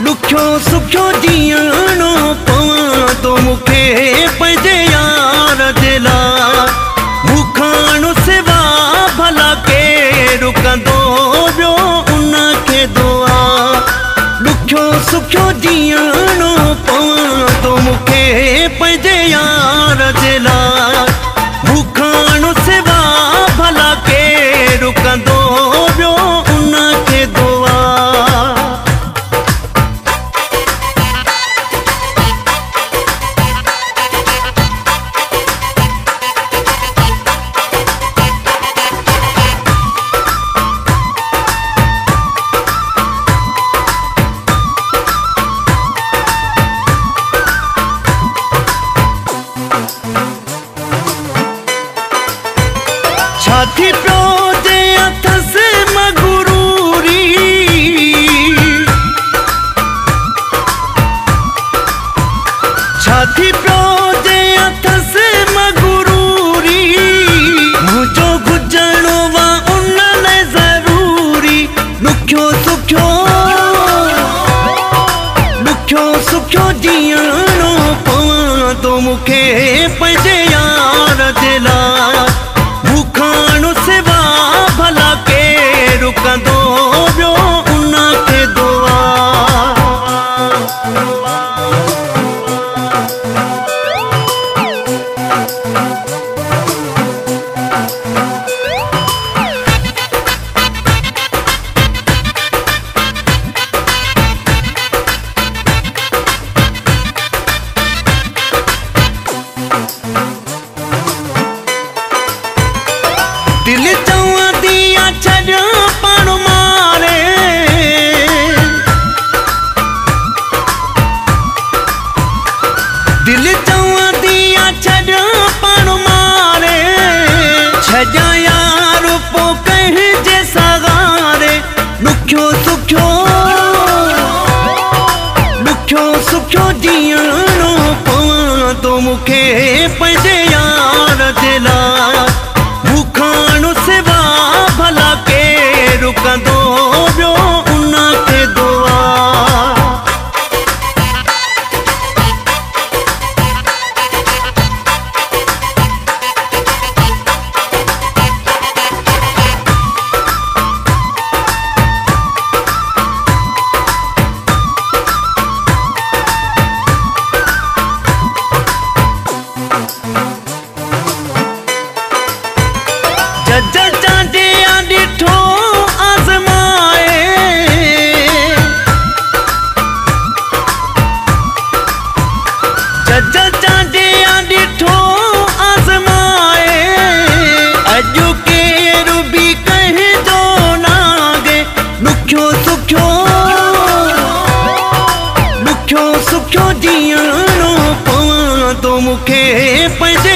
दुखियो सुखियो जीअणो पवां तो मूंखे पंहिंजे यार जे लाइ मूंखां सिवा भला केरु कंदो ॿियो उनखे दुआ। दुखियो सुखियो जीअणो पवां तो मूंखे पंहिंजे यार जे लाइ मूंखां सिवा भला केरु कंदो ॿियो उनखे दुआ। छाती पियो जे अथसि मगरूरी छाती पियो जे अथसि मगरूरी मुंहिंजो गुजरणो वा उन लाइ ज़रूरी। दुखियो सुखियो जीअणो पवां तो मूंखे पंहिंजे यार जे लाइ मूंखां सिवा भला केरु कंदो ॿियो उनखे दुआ। दिल चवंदी आ छॾ पाण मारे दिल चवंदी आ छॾ पाण मारे छॾा यार पो कंहिंजे सहारे। दुखियो सुखियो जीअणो पवां तो मूंखे पंहिंजे यार जे लाइ मूंखां सिवा भला केरु कंदो ॿियो उनखे दुआ। जज चांडिया ॾिठो आज़माए जज चांडिया ॾिठो आज़माए अॼु केरु बि कंहिंजो नागे। दुखियो सुखियो जीअणो पवां तो मूंखे पंहिंजे